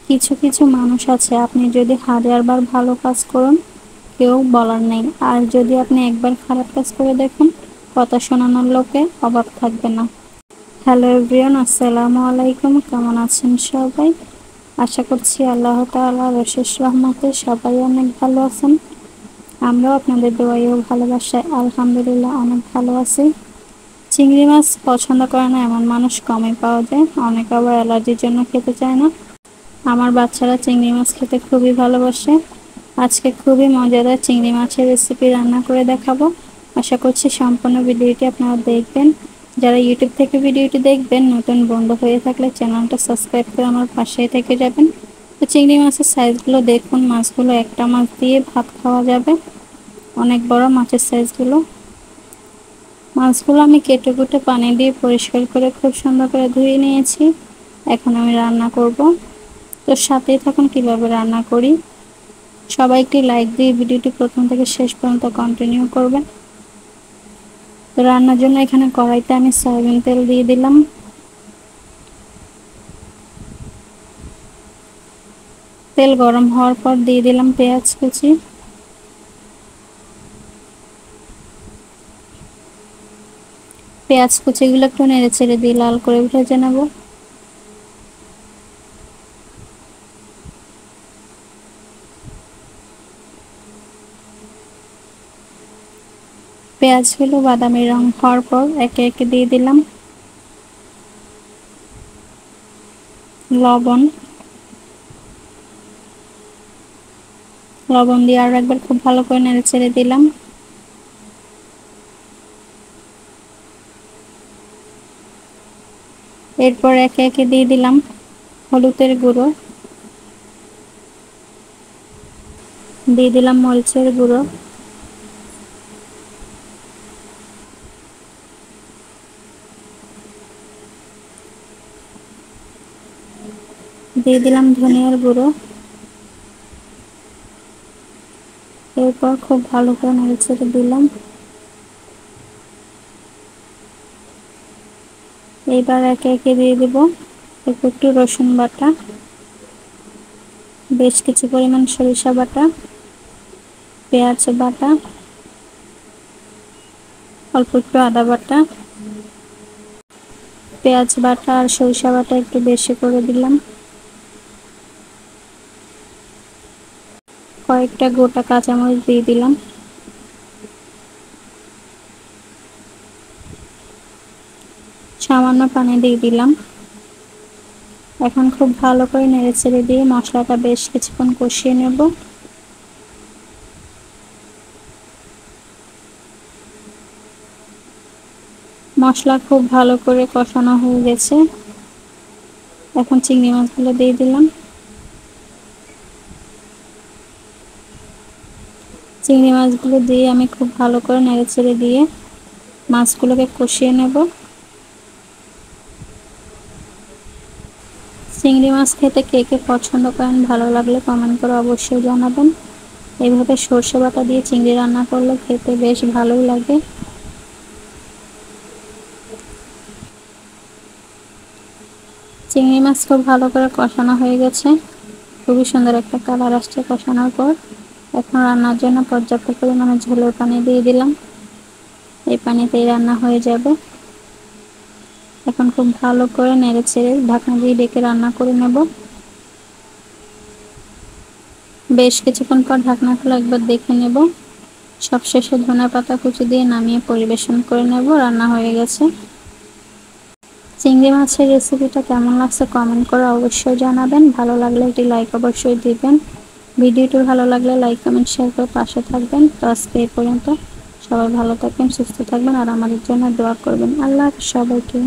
কিছু কিছু মানুষ আছে, আপনি যদি 1000 বার ভালো কাজ করুন কেউ বলার নেই, আর যদি আপনি একবার খারাপ কাজ করে দেখুন কথা শোনানোর লোকে অভাব থাকবে না। হ্যালো এভরিওয়ান, আসসালামু আলাইকুম। কেমন আছেন সবাই? আশা করছি আল্লাহ তাআলার অশেষ রহমতে সবাই অনেক ভালো আছেন। আমরাও আপনাদের দোয়ায় ও ভালোবাসায় আলহামদুলিল্লাহ অনেক ভালো আছি। চিংড়ি মাছ পছন্দ করে না এমন মানুষ কমই পাওয়া যায়, অনেকে আবার অ্যালার্জির জন্য খেতে চায় না। আমার বাচ্চারা চিংড়ি মাছ খেতে খুবই ভালোবাসে। আজকে খুবই মজাদার চিংড়ি মাছের রেসিপি রান্না করে দেখাবো। আশা করছি সম্পূর্ণ ভিডিওটি আপনারা দেখবেন। যারা ইউটিউব থেকে ভিডিওটি দেখবেন, নতুন বন্ধু হয়ে থাকলে চ্যানেলটা সাবস্ক্রাইব করে আমার পাশেই থেকে যাবেন। তো চিংড়ি মাছের সাইজগুলো দেখুন, মাছগুলো একটা মাছ দিয়ে ভাত খাওয়া যাবে, অনেক বড় মাছের সাইজগুলো। মাছগুলো আমি কেটে কুটে পানি দিয়ে পরিষ্কার করে খুব সুন্দর করে ধুয়ে নিয়েছি। এখন আমি রান্না করব, তো সাথেই থাকুন কিভাবে রান্না করি। সবাই একটি লাইক দিয়ে ভিডিওটি প্রথম থেকে শেষ পর্যন্ত কন্টিনিউ করবেন। তো রান্নার জন্য এখানে কড়াইতে আমি সয়াবিন তেল দিয়ে দিলাম। তেল গরম হওয়ার পর দিয়ে দিলাম পেঁয়াজ কুচি। পেঁয়াজ কুচিগুলো একটু নেড়ে চেড়ে দিয়ে লাল করে ভেজে নেব। পেঁয়াজগুলো বাদামি রং হওয়ার পর একে একে দিয়ে দিলাম লবণ। লবণ দিয়ে আরো একবার খুব ভালো করে নেড়ে চেড়ে দিলাম। এরপর একে একে দিয়ে দিলাম হলুদের গুঁড়ো, দিয়ে দিলাম মরিচের গুঁড়ো, দিয়ে দিলাম ধনিয়ার গুঁড়ো। এরপর খুব ভালো করে নেড়ে চেড়ে দিলাম। এবার একে একে দিয়ে দিব একটু রসুন বাটা, বেশ কিছু পরিমাণ সরিষা বাটা, পেঁয়াজ বাটা, অল্প একটু আদা বাটা। পেঁয়াজ বাটা আর সরিষা বাটা একটু বেশি করে দিলাম। কয়েকটা গোটা কাঁচামরিচ দিয়ে দিলাম। সামান্য পানি দিয়ে দিলাম। এখন খুব ভালো করে নেড়ে চেড়ে দিয়ে মশলাটা বেশ কিছুক্ষণ কষিয়ে নেব। মশলা খুব ভালো করে কষানো হয়ে গেছে। এখন চিংড়ি মাছগুলো দিয়ে দিলাম। চিংড়ি মাছগুলো দিয়ে আমি খুব ভালো করে নেড়ে চেড়ে দিয়ে মাছগুলোকে কষিয়ে নেব। চিংড়ি মাছ খেতে কে কে পছন্দ করেন, ভালো লাগলে কমেন্ট করে অবশ্যই জানাবেন। এইভাবে সরষে বাটা দিয়ে চিংড়ি রান্না করলে খেতে বেশ ভালোই লাগে। চিংড়ি মাছ খুব ভালো করে কষানো হয়ে গেছে, খুবই সুন্দর একটা কালার আসছে কষানোর পর। এখন রান্নার জন্য পর্যাপ্ত পরিমাণে ঝোলের পানি দিয়ে দিলাম। এই পানিতেই রান্না হয়ে যাবে। এখন খুব ভালো করে নেড়ে ছেড়ে ঢাকনা দিয়ে ডেকে রান্না করে নেব। বেশ কিছুক্ষণ পর ঢাকনা খুলে একবার দেখে নেব। সবশেষে ধনেপাতা কুচি দিয়ে নামিয়ে পরিবেশন করে নেব। রান্না হয়ে গেছে। চিংড়ি মাছের রেসিপিটা কেমন লাগছে কমেন্ট করে অবশ্যই জানাবেন। ভালো লাগলে একটি লাইক অবশ্যই দিবেন। ভিডিওটি ভালো লাগলে লাইক কমেন্ট শেয়ার করে পাশে থাকবেন। তো আজকে এই পর্যন্ত। সবাই ভালো থাকবেন, সুস্থ থাকবেন আর আমাদের জন্য দোয়া করবেন। আল্লাহ হাফেজ সবাইকে।